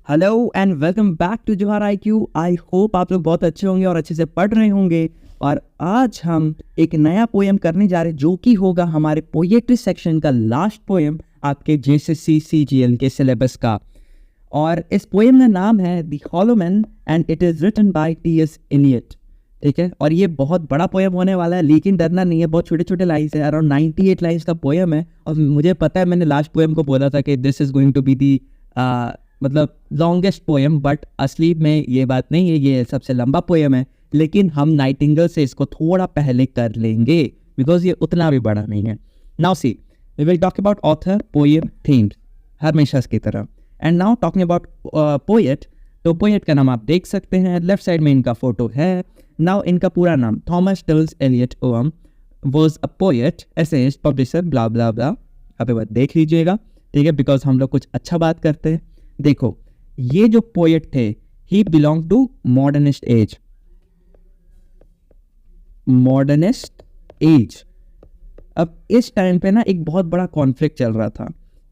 Hello and welcome back to Johar IQ। I hope आप लोग बहुत अच्छे होंगे और अच्छे से पढ़ रहे होंगे। और आज हम एक नया पोएम करने जा रहे हैं जो कि होगा हमारे पोएट्री सेक्शन का लास्ट पोएम आपके JSSC CGL के सिलेबस का। और इस पोएम का नाम है the hollow man and it is written by T.S. Eliot. ठीक है, और ये बहुत बड़ा पोएम होने वाला है, लेकिन डरना नहीं है, बहुत छोटे छोटे लाइन्स है, अराउंड 98 लाइन्स का पोएम है। और मुझे पता है, मैंने लास्ट पोएम को बोला था कि this is going to be the मतलब लॉन्गेस्ट पोएम, बट असली में ये बात नहीं है, ये सबसे लंबा पोएम है। लेकिन हम नाइटिंगेल से इसको थोड़ा पहले कर लेंगे बिकॉज ये उतना भी बड़ा नहीं है। Now see we will talk about author, poem, themes, हमेशा की तरह। And now talking about poet, तो पोएट का नाम आप देख सकते हैं, लेफ्ट साइड में इनका फोटो है। नाउ इनका पूरा नाम थॉमस टर्नर एलियट ओम was a poet, essayist, publisher, blah blah blah. आप एक बार देख लीजिएगा, ठीक है, बिकॉज हम लोग कुछ अच्छा बात करते हैं। देखो, ये जो पोएट थे, he belong to modernist age. Modernist age. अब इस टाइम पे ना एक बहुत बड़ा कॉन्फ्लिक्ट चल रहा था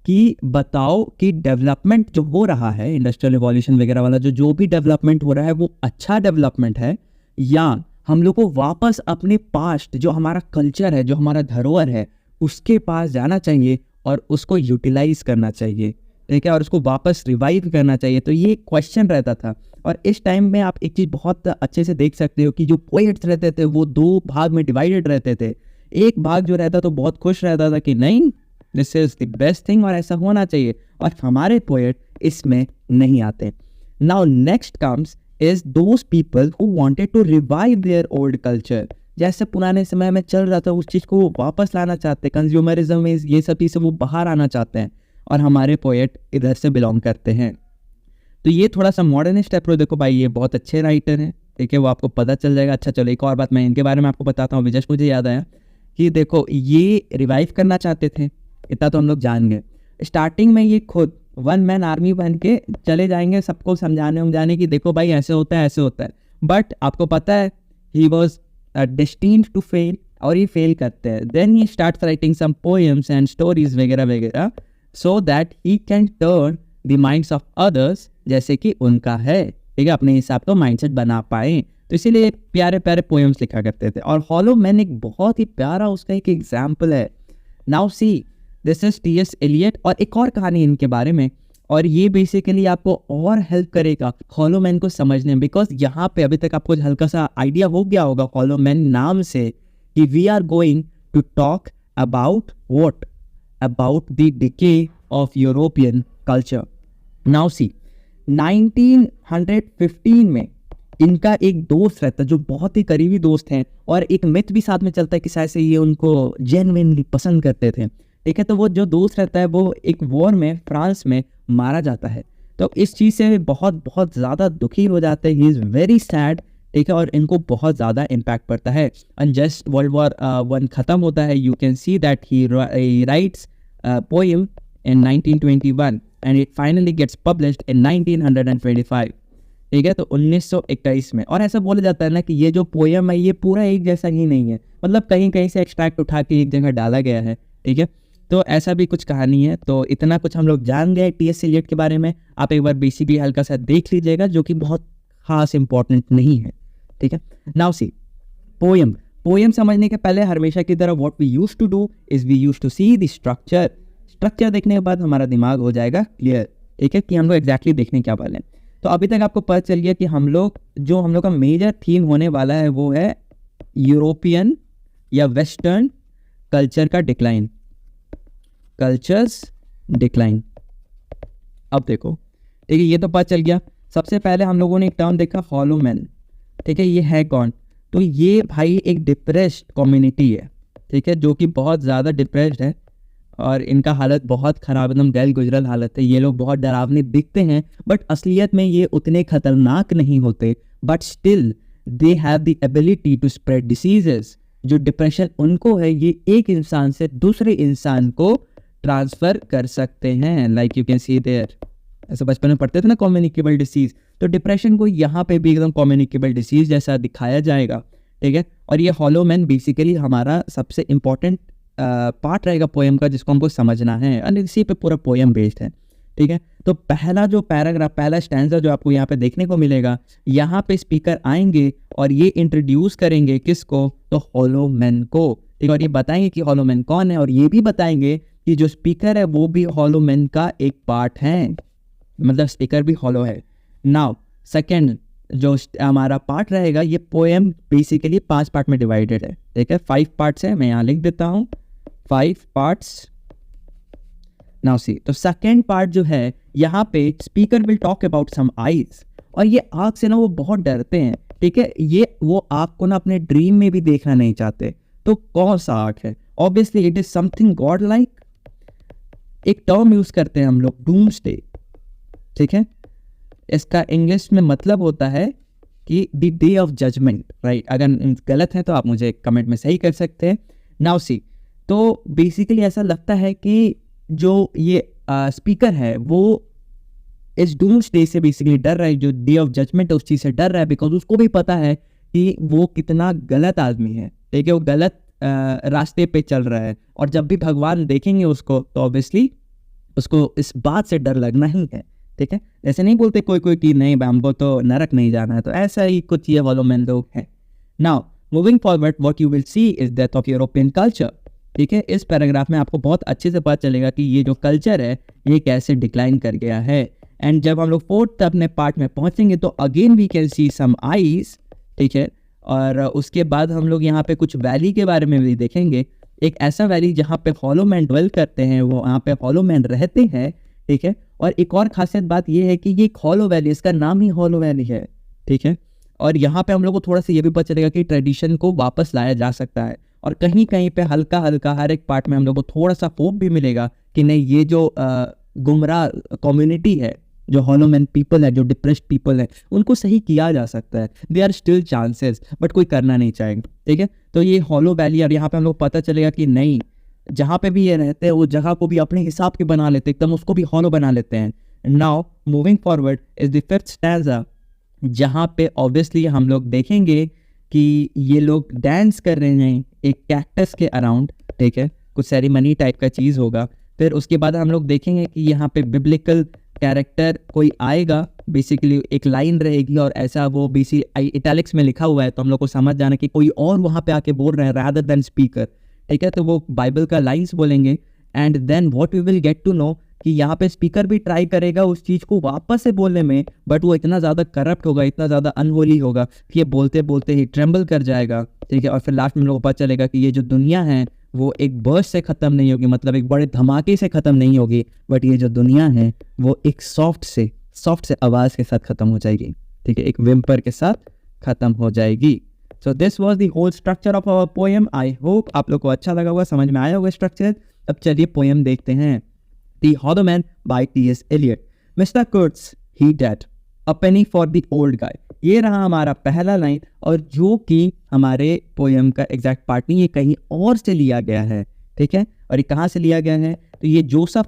कि बताओ कि डेवलपमेंट जो हो रहा है, इंडस्ट्रियल रिवॉल्यूशन वगैरह वाला जो भी डेवलपमेंट हो रहा है, वो अच्छा डेवलपमेंट है या हम लोग को वापस अपने पास्ट, जो हमारा कल्चर है, जो हमारा धरोहर है, उसके पास जाना चाहिए और उसको यूटिलाइज करना चाहिए, ठीक है, और उसको वापस रिवाइव करना चाहिए। तो ये क्वेश्चन रहता था। और इस टाइम में आप एक चीज़ बहुत अच्छे से देख सकते हो कि जो पोएट्स रहते थे वो दो भाग में डिवाइडेड रहते थे। एक भाग जो रहता तो बहुत खुश रहता था कि नहीं, this is the best thing और ऐसा होना चाहिए, और हमारे पोएट इसमें नहीं आते। Now next comes is those people who wanted to revive their old culture. जैसे पुराने समय में चल रहा था, उस चीज़ को वो वापस लाना चाहते हैं। कंज्यूमरिज्म में ये सब चीज़ें वो बाहर आना चाहते हैं, और हमारे पोएट इधर से बिलोंग करते हैं। तो ये थोड़ा सा मॉडर्निस्ट अप्रोच। देखो भाई, ये बहुत अच्छे राइटर हैं, ठीक है, वो आपको पता चल जाएगा। अच्छा चलो, एक और बात मैं इनके बारे में आपको बताता हूँ, जस्ट मुझे याद आया कि देखो, ये रिवाइव करना चाहते थे, इतना तो हम लोग जान गए। स्टार्टिंग में ये खुद वन मैन आर्मी बन के चले जाएंगे सबको समझाने कि देखो भाई ऐसे होता है, ऐसे होता है। बट आपको पता है, he was destined to fail, और ये फेल करते हैं। Then he start writing some poems and stories वगैरह वगैरह, so that he can turn the minds of others, जैसे कि उनका है, ठीक है, अपने हिसाब का माइंडसेट बना पाए। तो इसीलिए प्यारे प्यारे पोएम्स लिखा करते थे। और हॉलो मैन एक बहुत ही प्यारा उसका एक एग्जाम्पल है। Now see this is T.S. Eliot. और एक और कहानी इनके बारे में, और ये बेसिकली आपको और हेल्प करेगा हॉलो मैन को समझने में, बिकॉज यहाँ पे अभी तक आपको हल्का सा आइडिया हो गया होगा हॉलो मैन नाम से कि we are going to talk about what, about the decay of European culture. Now see 1915 में इनका एक दोस्त रहता है जो बहुत ही करीबी दोस्त हैं, और एक मिथ भी साथ में चलता है कि शायद से ये उनको जेन्युइनली पसंद करते थे, ठीक है। तो वो जो दोस्त रहता है वो एक वॉर में फ्रांस में मारा जाता है। तो इस चीज़ से बहुत बहुत ज़्यादा दुखी हो जाते हैं, ही इज़ वेरी सैड, ठीक है, और इनको बहुत ज़्यादा इम्पैक्ट पड़ता है। And just world war one ख़त्म होता है, you can see that he rights poem in 1921 and it finally gets published in 1925, ठीक है। तो 1921 में। और ऐसा बोला जाता है ना कि ये जो पोएम है ये पूरा एक जैसा ही नहीं है, मतलब कहीं कहीं से एक्सट्रैक्ट उठा के एक जगह डाला गया है, ठीक है। तो ऐसा भी कुछ कहानी है। तो इतना कुछ हम लोग जान गए T.S. एलियट के बारे में। आप एक बार बेसिकली हल्का सा देख लीजिएगा, जो कि बहुत खास इंपॉर्टेंट नहीं है, ठीक है। नाउ सी पोएम समझने के पहले हमेशा की तरह what we used to do is we used to see the structure देखने के बाद हमारा दिमाग हो जाएगा क्लियर, ठीक है, कि हम लोग एग्जैक्टली देखने क्या वाले हैं। तो अभी तक आपको पता चल गया कि हम लोग का मेजर थीम होने वाला है वो है यूरोपियन या वेस्टर्न कल्चर का डिक्लाइन, कल्चर्स डिक्लाइन। अब देखो, ठीक है, ये तो पता चल गया। सबसे पहले हम लोगों ने एक टर्म देखा हॉलो मैन, ठीक है। ये है कौन? तो ये भाई एक डिप्रेस्ड कम्युनिटी है, ठीक है, जो कि बहुत ज़्यादा डिप्रेस्ड है, और इनका हालत बहुत ख़राब, एकदम गैल गुजरल हालत है। ये लोग बहुत डरावने दिखते हैं, बट असलियत में ये उतने खतरनाक नहीं होते। But still they have the ability to spread diseases. जो डिप्रेशन उनको है, ये एक इंसान से दूसरे इंसान को ट्रांसफ़र कर सकते हैं, like you can see there. ऐसे बचपन में पढ़ते थे ना, कम्युनिकेबल डिसीज़। तो डिप्रेशन को यहाँ पे भी एकदम कम्युनिकेबल डिसीज़ जैसा दिखाया जाएगा, ठीक है। और ये हॉलो मैन बेसिकली हमारा सबसे इम्पॉर्टेंट पार्ट रहेगा पोएम का, जिसको हमको समझना है, और इसी पे पूरा पोएम बेस्ड है, ठीक है। तो पहला जो पैराग्राफ, पहला स्टैंजा जो आपको यहाँ पे देखने को मिलेगा, यहाँ पे स्पीकर आएंगे और ये इंट्रोड्यूस करेंगे किसको, तो हॉलो मैन को, ठीक है। और ये बताएंगे कि हॉलो मैन कौन है, और ये भी बताएंगे कि जो स्पीकर है वो भी हॉलो मैन का एक पार्ट है, मतलब स्पीकर भी हॉलो है। नाउ सेकेंड जो हमारा पार्ट रहेगा, ये पोएम बेसिकली 5 पार्ट में डिवाइडेड है, ठीक है। 5 पार्ट्स है, मैं यहाँ लिख देता हूँ 5 पार्ट्स। नाउ सी, तो सेकेंड पार्ट जो है, यहाँ पे speaker will talk about some eyes, और ये आग से ना वो बहुत डरते हैं, ठीक है। ये वो आग को ना अपने ड्रीम में भी देखना नहीं चाहते। तो कौन सा आग है? Obviously it is something God like. एक टर्म यूज करते हैं हम लोग, डूम्सडे, ठीक है। इसका इंग्लिश में मतलब होता है कि the day of judgement, right. अगर गलत है तो आप मुझे कमेंट में सही कर सकते हैं। नाउ सी, तो बेसिकली ऐसा लगता है कि जो ये स्पीकर है वो इस डूम्सडे से बेसिकली डर रहा है, जो डे ऑफ जजमेंट है उस चीज़ से डर रहा है, बिकॉज उसको भी पता है कि वो कितना गलत आदमी है, ठीक है। वो गलत रास्ते पे चल रहा है, और जब भी भगवान देखेंगे उसको तो ऑब्वियसली उसको इस बात से डर लगना ही है, ठीक है। ऐसे नहीं बोलते कोई कोई कि नहीं हमको तो नरक नहीं जाना है, तो ऐसा ही कुछ ये हॉलो मैन लोग हैं। Now moving forward, what you will see is death of European culture, ठीक है। इस पैराग्राफ में आपको बहुत अच्छे से पता चलेगा कि ये जो कल्चर है ये कैसे डिक्लाइन कर गया है। एंड जब हम लोग 4th अपने पार्ट में पहुंचेंगे तो again we can see some eyes, ठीक है। और उसके बाद हम लोग यहाँ पे कुछ वैली के बारे में भी देखेंगे। एक ऐसा वैली जहाँ पे हॉलो मैन ड्वेल करते हैं, वो यहाँ पे हॉलो मैन रहते हैं, ठीक है। और एक और खासियत बात ये है कि ये एक हॉलो वैली, इसका नाम ही हॉलो वैली है, ठीक है। और यहाँ पे हम लोग को थोड़ा सा ये भी पता चलेगा कि ट्रेडिशन को वापस लाया जा सकता है, और कहीं कहीं पे हल्का हल्का हर एक पार्ट में हम लोग को थोड़ा सा होप भी मिलेगा कि नहीं, ये जो गुमराह कम्युनिटी है, जो हॉलो मैन पीपल है, जो डिप्रेस्ड पीपल है, उनको सही किया जा सकता है। They are still chances, but कोई करना नहीं चाहेगा, ठीक है। तो ये हॉलो वैली, और यहाँ पे हम लोग पता चलेगा कि नहीं, जहाँ पे भी ये रहते हैं वो जगह को भी अपने हिसाब के बना लेते हैं, एकदम उसको भी हॉलो बना लेते हैं। Now moving forward is the 5th stanza, जहाँ पे ऑब्वियसली हम लोग देखेंगे कि ये लोग डांस कर रहे हैं एक कैक्टस के अराउंड, ठीक है। कुछ सेरेमनी टाइप का चीज़ होगा। फिर उसके बाद हम लोग देखेंगे कि यहाँ पे बिब्लिकल कैरेक्टर कोई आएगा, बेसिकली एक लाइन रहेगी और ऐसा वो बेसिकली इटैलिक्स में लिखा हुआ है, तो हम लोग को समझ जाना कि कोई और वहाँ पे आके बोल रहे हैं रादर देन स्पीकर, ठीक है। तो वो बाइबल का लाइन्स बोलेंगे, and then what we will get to know कि यहाँ पे स्पीकर भी ट्राई करेगा उस चीज़ को वापस से बोलने में, बट वो इतना ज़्यादा करप्ट होगा, इतना ज़्यादा अनहोली होगा कि ये बोलते बोलते ही ट्रेम्बल कर जाएगा, ठीक है। और फिर लास्ट में हम लोग को पता चलेगा कि ये जो दुनिया है वो एक बर्स्ट से ख़त्म नहीं होगी, मतलब एक बड़े धमाके से ख़त्म नहीं होगी, बट ये जो दुनिया है वो एक सॉफ्ट से आवाज़ के साथ ख़त्म हो जाएगी, ठीक है, एक विम्पर के साथ ख़त्म हो जाएगी। So this was the whole structure of our poem. I hope आप लोग को अच्छा लगा होगा, समझ में आया होगा स्ट्रक्चर। अब चलिए पोएम देखते हैं। The Hollow Man by T.S. Eliot. Mr. Kurtz, he dead. A penny for the old guy. ये रहा हमारा पहला लाइन, और जो कि हमारे पोएम का एग्जैक्ट पार्ट नहीं, ये कहीं और से लिया गया है, ठीक है। और ये कहाँ से लिया गया है, तो ये जोसेफ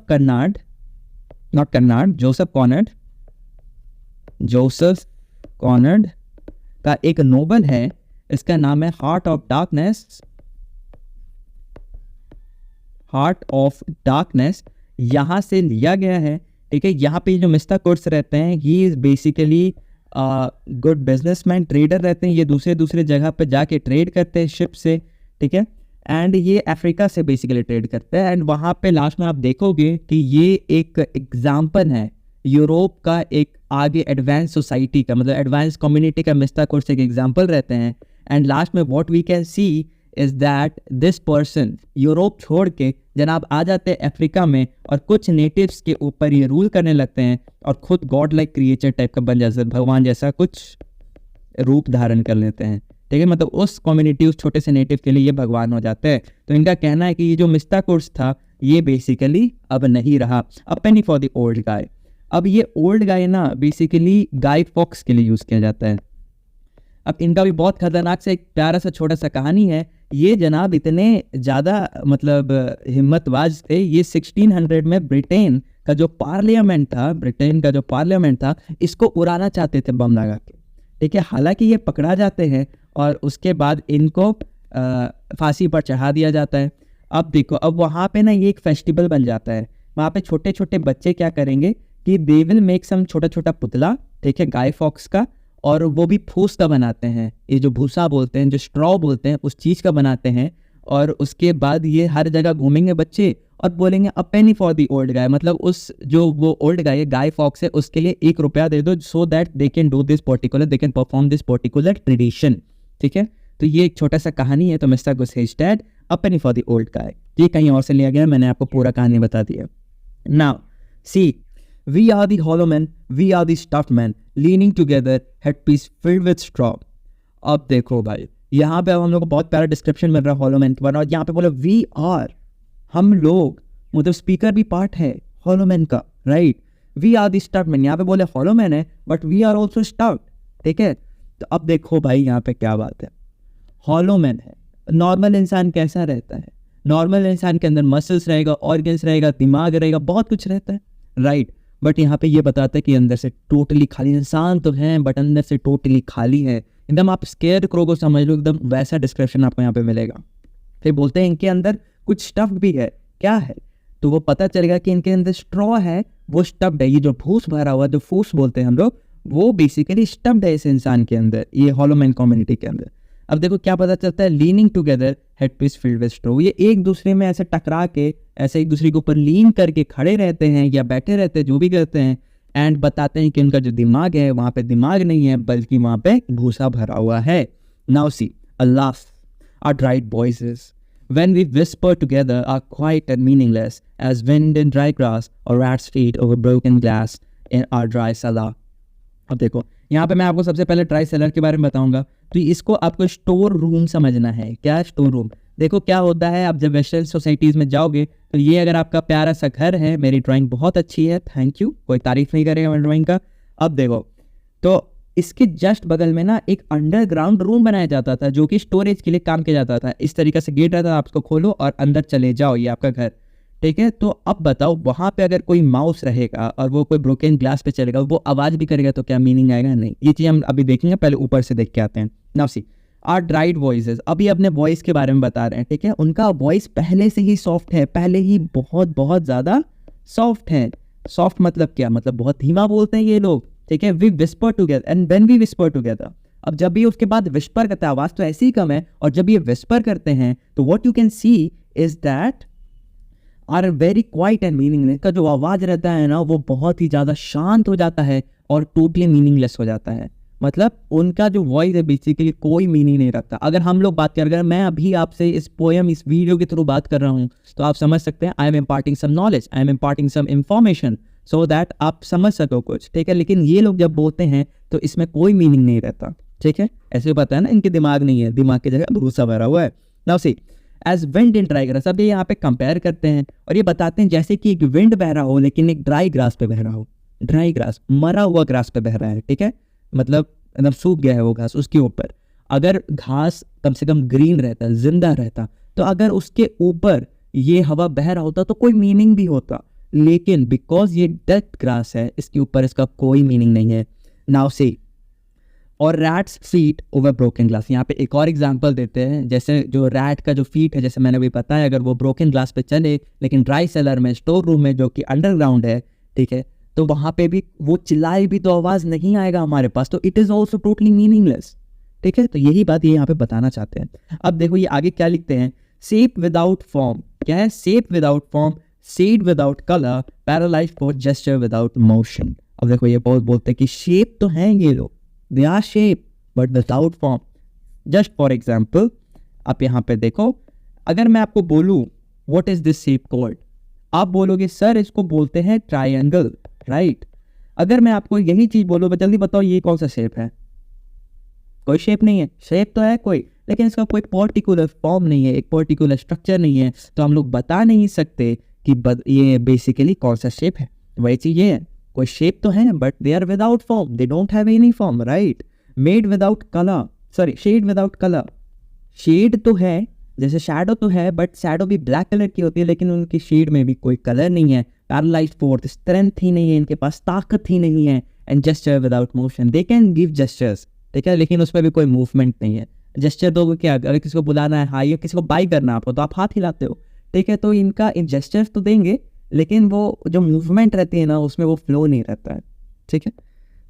कॉनर्ड का एक नोवेल है, इसका नाम है हार्ट ऑफ डार्कनेस, यहाँ से लिया गया है, ठीक है। यहाँ पे जो मिस्टर कुर्ट्स रहते हैं, he is basically good businessman, trader रहते हैं। ये दूसरे जगह पे जाके ट्रेड करते हैं शिप से, ठीक है। एंड ये अफ्रीका से बेसिकली ट्रेड करते हैं। एंड वहाँ पे लास्ट में आप देखोगे कि ये एक एग्जाम्पल है यूरोप का, एक आगे एडवांस सोसाइटी का, मतलब एडवांस कम्युनिटी का मिस्टर कुर्ट्स एक एग्जाम्पल रहते हैं। एंड लास्ट में what we can see is that this person Europe छोड़ के जनाब आ जाते हैं अफ्रीका में, और कुछ नेटिव्स के ऊपर ये रूल करने लगते हैं, और खुद गॉड लाइक क्रिएचर टाइप का बन जाते हैं, भगवान जैसा कुछ रूप धारण कर लेते हैं, ठीक है। मतलब उस कम्युनिटी, उस छोटे से नेटिव के लिए ये भगवान हो जाते हैं। तो इनका कहना है कि ये जो मिस्टर कुर्ट्स था ये बेसिकली अब नहीं रहा। A penny for the old guy. अब ये ओल्ड गाय ना बेसिकली गाय फॉक्स के लिए यूज़ किया जाता है। अब इनका भी बहुत खतरनाक सा एक प्यारा सा छोटा सा कहानी है। ये जनाब इतने ज़्यादा मतलब हिम्मतबाज थे, ये 1600 में ब्रिटेन का जो पार्लियामेंट था इसको उड़ाना चाहते थे बम लगा के, ठीक है। हालांकि ये पकड़ा जाते हैं और उसके बाद इनको फांसी पर चढ़ा दिया जाता है। अब देखो, अब वहाँ पे ना ये एक फेस्टिवल बन जाता है, वहाँ पे छोटे छोटे बच्चे क्या करेंगे कि दे विल मेक सम छोटा छोटा पुतला, ठीक है, गाय फॉक्स का, और वो भी फूस का बनाते हैं, ये जो भूसा बोलते हैं, जो स्ट्रॉ बोलते हैं, उस चीज़ का बनाते हैं। और उसके बाद ये हर जगह घूमेंगे बच्चे और बोलेंगे अ penny for the old guy, मतलब उस जो वो ओल्ड गाय फॉक्स है उसके लिए 1 रुपया दे दो, so that they can do this particular, they can perform this particular tradition, ठीक है। तो ये एक छोटा सा कहानी है। तो मिस्टर गुस his dad a penny for the old guy, ये कहीं और से लिया गया, मैंने आपको पूरा कहानी बता दिया। Now see, we are the hollow men, we are the stuffed men, leaning together, headpiece filled with straw. अब देखो भाई, यहाँ पे अब हम लोग को बहुत प्यारा डिस्क्रिप्शन मिल रहा है हॉलो मैन के बारे में, और यहाँ पे बोले वी आर, हम लोग, मतलब स्पीकर भी पार्ट है हॉलो मैन का, right. We are the stuffed man, यहाँ पे बोले हॉलो मैन है but we are also stuffed, ठीक है। तो अब देखो भाई यहाँ पे क्या बात है, हॉलो मैन है, नॉर्मल इंसान कैसा रहता है, नॉर्मल इंसान के अंदर मसल्स रहेगा, ऑर्गन्स रहेगा, दिमाग रहेगा, बहुत कुछ रहता है, राइट। बट यहाँ पे ये बताता है कि अंदर से टोटली खाली, इंसान तो है बट अंदर से टोटली खाली है, एकदम आप स्केयर क्रो को समझ लो, एकदम वैसा डिस्क्रिप्शन आपको यहाँ पे मिलेगा। फिर बोलते हैं इनके अंदर कुछ स्टफ्ड भी है, क्या है, तो वो पता चलेगा कि इनके अंदर स्ट्रॉ है, वो स्टफ्ड है, ये जो भूस भरा हुआ, जो फूस बोलते हैं हम लोग, वो बेसिकली स्टफ्ड है इस इंसान के अंदर, ये हॉलो मैन कम्युनिटी के अंदर। अब देखो क्या पता चलता है, leaning together head piece filled with straw, ये एक दूसरे में ऐसे टकरा के, ऐसे एक दूसरे के ऊपर लीन करके खड़े रहते हैं या बैठे रहते हैं, जो भी करते हैं, एंड बताते हैं कि उनका जो दिमाग है वहाँ पे दिमाग नहीं है बल्कि वहाँ पे भूसा भरा हुआ है। Now C, a laugh, our dried voices when we whisper together are quiet and meaningless as wind in dry grass or rat's feet over broken glass in our dry cellar. अब देखो यहाँ पे मैं आपको सबसे पहले ड्राई सेलर के बारे में बताऊंगा। तो इसको आपको स्टोर रूम समझना है। क्या स्टोर रूम? देखो क्या होता है, आप जब वेस्टर्न सोसाइटीज़ में जाओगे तो ये अगर आपका प्यारा सा घर है, मेरी ड्राइंग बहुत अच्छी है, थैंक यू, कोई तारीफ नहीं करेगा मेरी ड्राइंग का। अब देखो तो इसके जस्ट बगल में ना एक अंडरग्राउंड रूम बनाया जाता था जो कि स्टोरेज के लिए काम किया जाता था। इस तरीके से गेट रहता था, आप उसको खोलो और अंदर चले जाओ, ये आपका घर, ठीक है। तो अब बताओ वहाँ पे अगर कोई माउस रहेगा और वो कोई ब्रोकन ग्लास पे चलेगा, वो आवाज़ भी करेगा तो क्या मीनिंग आएगा? नहीं। ये चीज़ हम अभी देखेंगे, पहले ऊपर से देख के आते हैं। Now see, are dried voices, अभी अपने वॉइस के बारे में बता रहे हैं, ठीक है। उनका वॉइस पहले से ही सॉफ्ट है, पहले ही बहुत बहुत ज़्यादा सॉफ्ट है। सॉफ्ट मतलब क्या? मतलब बहुत धीमा बोलते हैं ये लोग, ठीक है। We whisper together and when we whisper together, अब जब भी उसके बाद विस्पर करता है, आवाज़ तो ऐसी ही कम है, और जब ये विस्पर करते हैं तो what you can see is that are very quiet and meaningless. का जो आवाज़ रहता है ना, वो बहुत ही ज़्यादा शांत हो जाता है और टोटली मीनिंगलेस हो जाता है। मतलब उनका जो वॉइस है बेसिकली कोई मीनिंग नहीं रखता। अगर हम लोग बात करें, अगर मैं अभी आपसे इस पोएम, इस वीडियो के थ्रू बात कर रहा हूँ, तो आप समझ सकते हैं I am imparting some knowledge, I am imparting some information, so that आप समझ सको कुछ, ठीक है। लेकिन ये लोग जब बोलते हैं तो इसमें कोई मीनिंग नहीं रहता, ठीक है। ऐसे पता है ना, इनके दिमाग नहीं है, दिमाग की जगह भूसा भरा हुआ है। Now see, as wind in dry grass, अब ये यहाँ पे कंपेयर करते हैं और ये बताते हैं जैसे कि एक विंड बह रहा हो लेकिन एक ड्राई ग्रास पे बह रहा हो। ड्राई ग्रास, मरा हुआ ग्रास पे बह रहा है, ठीक है। मतलब एकदम सूख गया है वो घास, उसके ऊपर अगर घास कम से कम ग्रीन रहता, जिंदा रहता, तो अगर उसके ऊपर ये हवा बह रहा होता तो कोई मीनिंग भी होता। लेकिन बिकॉज ये डेड ग्रास है, इसके ऊपर इसका कोई मीनिंग नहीं है। नाउ सी, और rats feet over broken glass, यहाँ पे एक और एग्जांपल देते हैं। जैसे जो रैट का जो फीट है, जैसे मैंने अभी बताया, अगर वो ब्रोकन ग्लास पे चले लेकिन ड्राई सेलर में, स्टोर रूम में जो कि अंडरग्राउंड है, ठीक है, तो वहाँ पे भी वो चिल्लाए भी तो आवाज़ नहीं आएगा हमारे पास, तो it is also totally meaningless, ठीक है। तो यही बात ये यहाँ पे बताना चाहते हैं। अब देखो ये आगे क्या लिखते हैं, शेप विदाउट फॉर्म, क्या है? Shape without form, shade without colour, paralysed for gesture without motion. अब देखो ये बहुत बोलते हैं कि शेप तो हैं ये लोग, they are shape but without form. Just for example, आप यहाँ पे देखो, अगर मैं आपको बोलूँ what is this shape called, आप बोलोगे सर इसको बोलते हैं ट्रायंगल, राइट। अगर मैं आपको यही चीज बोलूँ, जल्दी बताओ ये कौन सा शेप है? कोई शेप नहीं है। शेप तो है कोई, लेकिन इसका कोई पर्टिकुलर फॉर्म नहीं है, एक पर्टिकुलर स्ट्रक्चर नहीं है, तो हम लोग बता नहीं सकते कि ये बेसिकली कौन सा शेप है। वही चीज ये है, कोई शेप तो है but they are without form, they don't have any form, right. Made without colour, sorry, shade without colour, shade तो है, जैसे शैडो तो है, बट शैडो भी ब्लैक कलर की होती है, लेकिन उनकी शेड में भी कोई कलर नहीं है। पैरालाइज्ड फोर्थ, स्ट्रेंथ ही नहीं है इनके पास, ताकत ही नहीं है। And gesture without motion, they can give gestures, ठीक है, लेकिन उसमें भी कोई मूवमेंट नहीं है। जेस्चर दोगे क्या? अगर किसी को बुलाना है, हाँ, या किसी को बाय करना आपको, तो आप हाथ हिलाते हो, ठीक है। तो इनका जेस्चर्स तो देंगे लेकिन वो जो मूवमेंट रहती है ना उसमें वो फ्लो नहीं रहता है, ठीक है।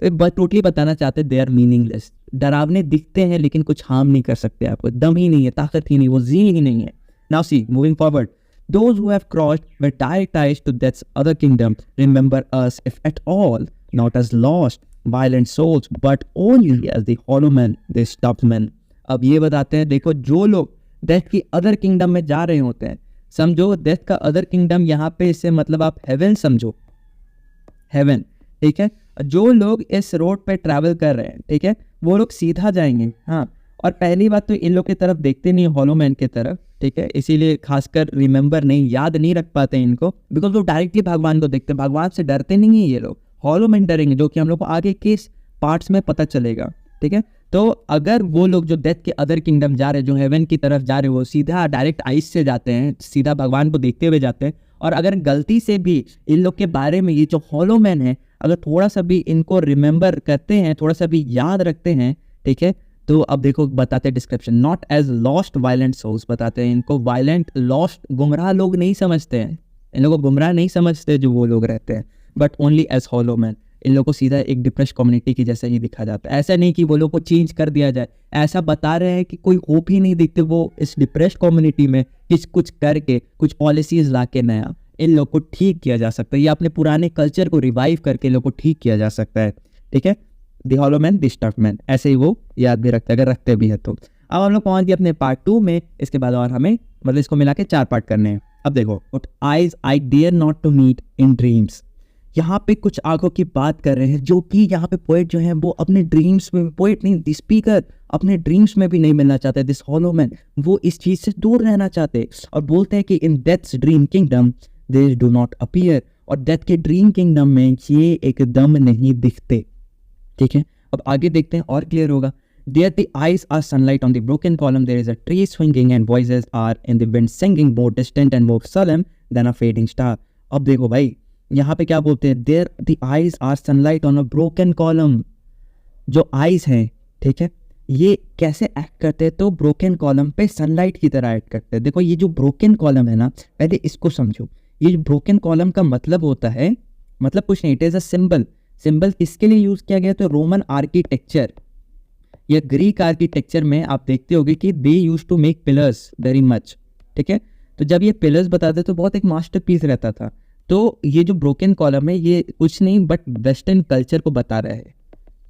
तो टोटली बताना चाहते हैं दे आर मीनिंगलेस, डरावने दिखते हैं लेकिन कुछ हार्म नहीं कर सकते आपको, दम ही नहीं है, ताकत ही नहीं, वो जी ही नहीं है। Now C moving forward, those who have crossed with direct ties to death's other kingdom remember us, if at all, not as lost violent souls but only as the hollow men, the stuffed men। अब ये बताते हैं, देखो जो लोग death की other kingdom में जा रहे होते हैं, समझो डेथ का अदर किंगडम यहाँ पे, इससे मतलब आप हेवन समझो, हेवन, ठीक है। जो लोग इस रोड पे ट्रैवल कर रहे हैं, ठीक है, वो लोग सीधा जाएंगे, हाँ। और पहली बात तो इन लोग की तरफ देखते नहीं, हॉलो मैन की तरफ, ठीक है, इसीलिए खासकर रिमेंबर नहीं, याद नहीं रख पाते इनको, बिकॉज वो डायरेक्टली भगवान को देखते हैं, भगवान से डरते नहीं है ये लोग, हॉलो मैन डरेंगे, जो कि हम लोग को आगे के पार्ट्स में पता चलेगा, ठीक है। तो अगर वो लोग जो डेथ के अदर किंगडम जा रहे हैं, जो हेवन की तरफ जा रहे हैं, वो सीधा डायरेक्ट आइस से जाते हैं, सीधा भगवान को देखते हुए जाते हैं, और अगर गलती से भी इन लोग के बारे में ये जो हॉलो मैन है, अगर थोड़ा सा भी इनको रिमेंबर करते हैं, थोड़ा सा भी याद रखते हैं, ठीक है, तो अब देखो बताते हैं description, not as lost violent souls, बताते हैं इनको वायलेंट लॉस्ट गुमराह लोग नहीं समझते हैं, इन लोगों को गुमराह नहीं समझते जो वो लोग रहते हैं, but only as hollow man, इन लोगों को सीधा एक डिप्रेस कम्युनिटी की जैसा ही दिखा जाता है। ऐसा नहीं कि वो लोग को चेंज कर दिया जाए, ऐसा बता रहे हैं कि कोई होप ही नहीं दिखते वो इस डिप्रेस कम्युनिटी में, कुछ करके कुछ पॉलिसीज ला के नया इन लोग को ठीक किया जा सकता है, या अपने पुराने कल्चर को रिवाइव करके इन लोग को ठीक किया जा सकता है, ठीक है। The hollow man, the stuffed man, ऐसे ही वो याद भी रखते हैं अगर रखते भी है तो। अब हम लोग पहुंच गए अपने पार्ट 2 में, इसके बाद और हमें मतलब इसको मिला के 4 पार्ट करने हैं। अब देखो, eyes I dare not to meet in dreams, यहाँ पे कुछ आंखों की बात कर रहे हैं, जो कि यहाँ पे पोएट जो है वो अपने ड्रीम्स में, पोएट नहीं द स्पीकर, अपने ड्रीम्स में भी नहीं मिलना चाहते दिस हॉलो मैन, वो इस चीज से दूर रहना चाहते, और बोलते हैं कि in death's dream kingdom they do not appear, और डेथ के ड्रीम किंगडम में ये एकदम नहीं दिखते, ठीक है। अब आगे देखते हैं और क्लियर होगा। There the eyes are sunlight on the broken column, there is a tree swinging and voices are in the wind singing, more distant and more solemn than a fading star। अब देखो भाई यहाँ पे क्या बोलते हैं, There the eyes are sunlight on a broken column, जो eyes हैं, ठीक है, ये कैसे एक्ट करते हैं, तो ब्रोकन कॉलम पे सनलाइट की तरह एक्ट करते हैं। देखो ये जो ब्रोकन कॉलम है ना, पहले इसको समझो, ये जो ब्रोकन कॉलम का मतलब होता है, मतलब कुछ नहीं, it is a symbol. Symbol किसके लिए यूज किया गया, तो रोमन आर्किटेक्चर या ग्रीक आर्किटेक्चर में आप देखते होगे कि they use to make pillars very much, ठीक है। तो जब ये पिलर्स बताते तो बहुत एक मास्टरपीस रहता था। तो ये जो ब्रोकन कॉलम है ये कुछ नहीं बट वेस्टर्न कल्चर को बता रहा है,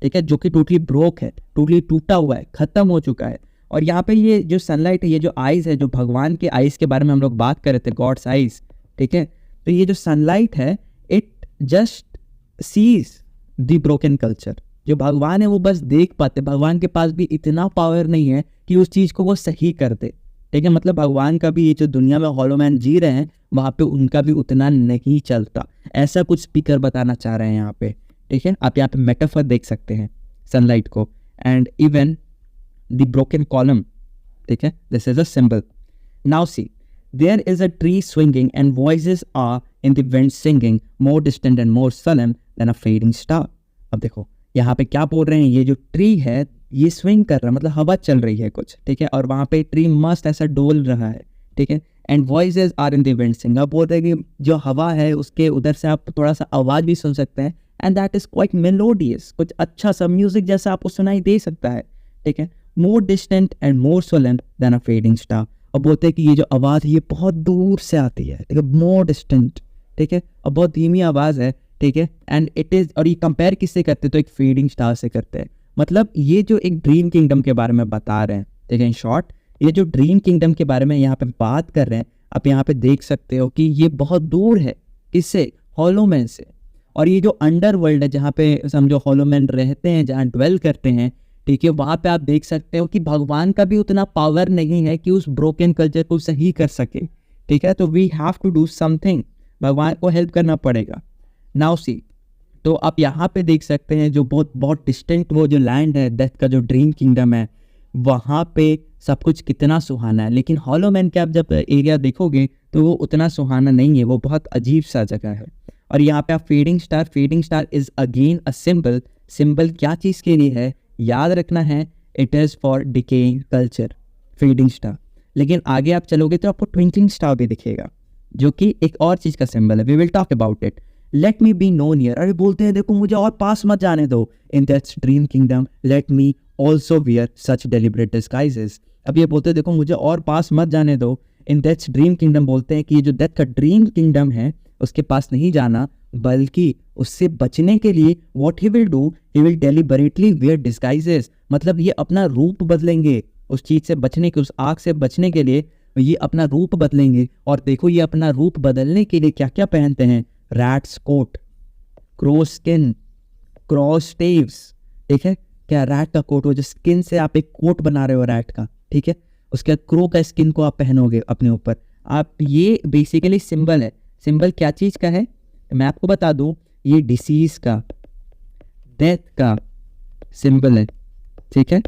ठीक है, जो कि टोटली ब्रोक है, टोटली टूटा हुआ है, खत्म हो चुका है। और यहाँ पे ये जो सनलाइट है, ये जो आइज है, जो भगवान के आइज के बारे में हम लोग बात कर रहे थे, गॉड्स आइज, ठीक है, तो ये जो सनलाइट है it just sees the broken culture, जो भगवान है वो बस देख पाते, भगवान के पास भी इतना पावर नहीं है कि उस चीज़ को वो सही कर दे, ठीक है। मतलब भगवान का भी ये जो दुनिया में हॉलो मैन जी रहे हैं वहाँ पे उनका भी उतना नहीं चलता, ऐसा कुछ स्पीकर बताना चाह रहे हैं यहाँ पे, ठीक है। आप यहाँ पे मेटाफर देख सकते हैं सनलाइट को, and even the broken column, ठीक है, this is a symbol. Now see there is a tree swinging and voices are in the wind singing, more distant and more solemn than a fading star. अब देखो यहाँ पे क्या बोल रहे हैं, ये जो ट्री है ये स्विंग कर रहा है, मतलब हवा चल रही है कुछ, ठीक है, और वहाँ पे ट्री मस्त ऐसा डोल रहा है, ठीक है, and voices are in the wind sing. अब बोल रहे हैं कि जो हवा है उसके उधर से आप थोड़ा सा आवाज़ भी सुन सकते हैं, and that is quite melodious, कुछ अच्छा सा म्यूजिक जैसा आपको सुनाई दे सकता है, ठीक है, more distant and more solemn than a fading star. और बोलते हैं कि ये जो आवाज़ है ये बहुत दूर से आती है, ठीक है, मोर डिस्टेंट, ठीक है, और बहुत धीमी आवाज़ है, ठीक है, एंड इट इज़, और ये कंपेयर किससे करते हैं, तो एक फेडिंग स्टार से करते हैं। मतलब ये जो एक ड्रीम किंगडम के बारे में बता रहे हैं, ठीक है, इन शॉर्ट ये जो ड्रीम किंगडम के बारे में यहाँ पे बात कर रहे हैं, आप यहाँ पे देख सकते हो कि ये बहुत दूर है, किससे, हॉलो मैन से। और ये जो अंडर वर्ल्ड है जहाँ पे समझो हॉलो मैन रहते हैं, जहाँ ड्वेल करते हैं, ठीक है, वहाँ पे आप देख सकते हो कि भगवान का भी उतना पावर नहीं है कि उस ब्रोकन कल्चर को सही कर सके, ठीक है। तो we have to do something, भगवान को हेल्प करना पड़ेगा। नाउ सी, तो आप यहाँ पे देख सकते हैं जो बहुत बहुत डिस्टेंट वो जो लैंड है, डेथ का जो ड्रीम किंगडम है, वहाँ पे सब कुछ कितना सुहाना है। लेकिन हॉलो मैन के आप जब एरिया देखोगे तो वो उतना सुहाना नहीं है, वो बहुत अजीब सा जगह है। और यहाँ पे आप fading star is again a symbol. Symbol क्या चीज़ के लिए है याद रखना है, it is for decaying culture, fading star. लेकिन आगे आप चलोगे तो आपको ट्विंकलिंग स्टार भी दिखेगा, जो कि एक और चीज का सिंबल है, we will talk about it. Let me be no near, अरे बोलते हैं देखो मुझे और पास मत जाने दो। In that's dream kingdom let me also wear such deliberate disguises. अब ये बोलते हैं देखो मुझे और पास मत जाने दो। इन दैट्स ड्रीम किंगडम बोलते हैं कि ये जो डेथ का ड्रीम किंगडम है उसके पास नहीं जाना, बल्कि उससे बचने के लिए what he will do, he will deliberately wear disguises. मतलब ये अपना रूप बदलेंगे उस चीज से बचने के, उस आग से बचने के लिए ये अपना रूप बदलेंगे। और देखो ये अपना रूप बदलने के लिए क्या क्या पहनते हैं, rat's coat, crow skin, cross staves. ठीक है, क्या रैट का कोट हो जो स्किन से आप एक कोट बना रहे हो रैट का, ठीक है, उसके बाद क्रो का स्किन को आप पहनोगे अपने ऊपर। आप ये बेसिकली सिंबल है। सिंबल क्या चीज का है मैं आपको बता दूं, ये डिसीज का, डेथ का सिंबल है। ठीक है,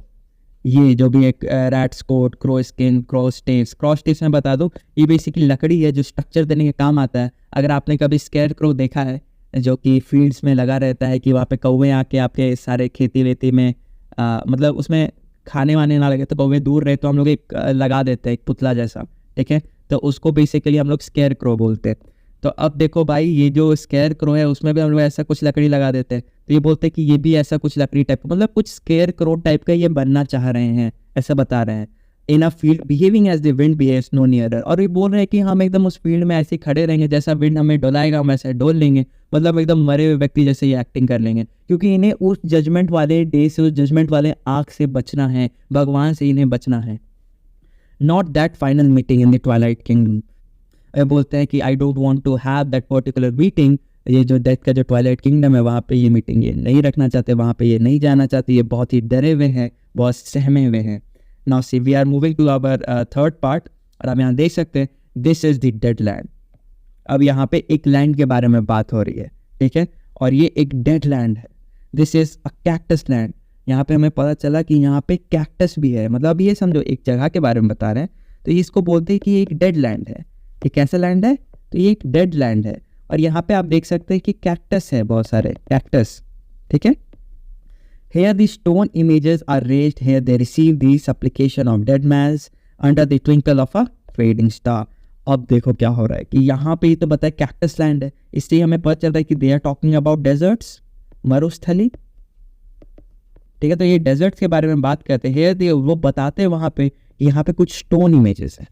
ये जो भी एक rat's coat, crow skin, cross staves मैं बता दूं ये बेसिकली लकड़ी है जो स्ट्रक्चर देने के काम आता है। अगर आपने कभी स्केयर क्रो देखा है जो कि फील्ड्स में लगा रहता है कि वहाँ पे कौवे आके आपके सारे खेती वेती में मतलब उसमें खाने वाने ना लगे तो कौवे दूर रहे तो हम लोग एक लगा देते हैं एक पुतला जैसा। ठीक है, तो उसको बेसिकली हम लोग स्केयर क्रो बोलते हैं। तो अब देखो भाई ये जो स्केयर क्रो है उसमें भी हम लोग ऐसा कुछ लकड़ी लगा देते हैं, तो ये बोलते हैं कि ये भी ऐसा कुछ लकड़ी टाइप मतलब कुछ स्केयर क्रो टाइप का ये बनना चाह रहे हैं, ऐसा बता रहे हैं। In a field behaving as the wind behaves no nearer, और ये बोल रहे हैं कि हम एकदम उस फील्ड में ऐसे खड़े रहेंगे जैसा विंड हमें डोलाएगा हम ऐसे डोल लेंगे, मतलब एकदम मरे हुए व्यक्ति जैसे ये एक्टिंग कर लेंगे, क्योंकि इन्हें उस जजमेंट वाले डे से, उस जजमेंट वाले आग से बचना है, भगवान से इन्हें बचना है। Not that final meeting in the twilight kingdom, बोलते हैं कि I don't want to have that particular meeting, ये जो डेथ का जो ट्वाइलाइट किंगडम है वहाँ पे ये मीटिंग ये नहीं रखना चाहते, वहाँ पे ये नहीं जाना चाहते, ये बहुत ही डरे हुए हैं, बहुत सहमे हुए हैं। Now see we are moving to our third part, और आप यहाँ देख सकते हैं this is the dead land. अब यहाँ पे एक लैंड के बारे में बात हो रही है, ठीक है, और ये एक डेड लैंड है। This is a cactus land. यहाँ पे हमें पता चला कि यहाँ पे कैक्टस भी है, मतलब ये समझो एक जगह के बारे में बता रहे हैं, तो ये इसको बोलते हैं कि ये एक डेड लैंड है। ये कैसा लैंड है, तो ये एक डेड लैंड है। और यहाँ पे आप देख सकते हैं कि कैक्टस है, बहुत सारे कैक्टस। ठीक है, here the stone images are raised, here they receive the supplication of dead man's under the twinkle of a fading star। अब देखो क्या हो रहा है कि यहाँ पे तो बताया कैक्टस लैंड है, इससे हमें पता चल रहा है कि they are talking about deserts, मरुस्थली। ठीक है, तो ये डेजर्ट्स के बारे में बात करते हैं। here वो बताते हैं वहाँ पे यहाँ पे कुछ स्टोन इमेजेस है,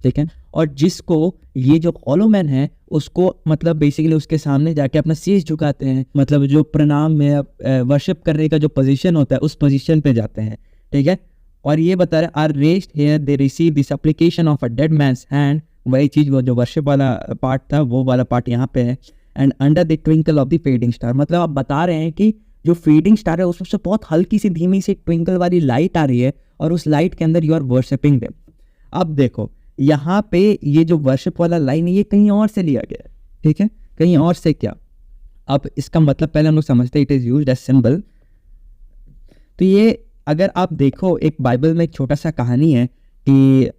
ठीक है, और जिसको ये जो हॉलो मैन है उसको मतलब बेसिकली उसके सामने जाके अपना शीश झुकाते हैं, मतलब जो प्रणाम में वर्शिप करने का जो पोजीशन होता है उस पोजीशन पे जाते हैं। ठीक है, और ये बता रहे are raised here they receive this application of a dead man's hand, वही चीज वो जो वर्शिप वाला पार्ट था वो वाला पार्ट यहाँ पे है। And under the twinkle of the fading star, मतलब आप बता रहे हैं कि जो फेडिंग स्टार है उसमें से बहुत हल्की सी धीमी सी ट्विंकल वाली लाइट आ रही है और उस लाइट के अंदर यू आर वर्शिपिंग देम। अब देखो यहाँ पे ये जो वर्शिप वाला लाइन है ये कहीं और से लिया गया है, ठीक है, कहीं और से क्या, अब इसका मतलब पहले हम लोग समझते हैं it is used as symbol. तो ये अगर आप देखो एक बाइबल में एक छोटा सा कहानी है कि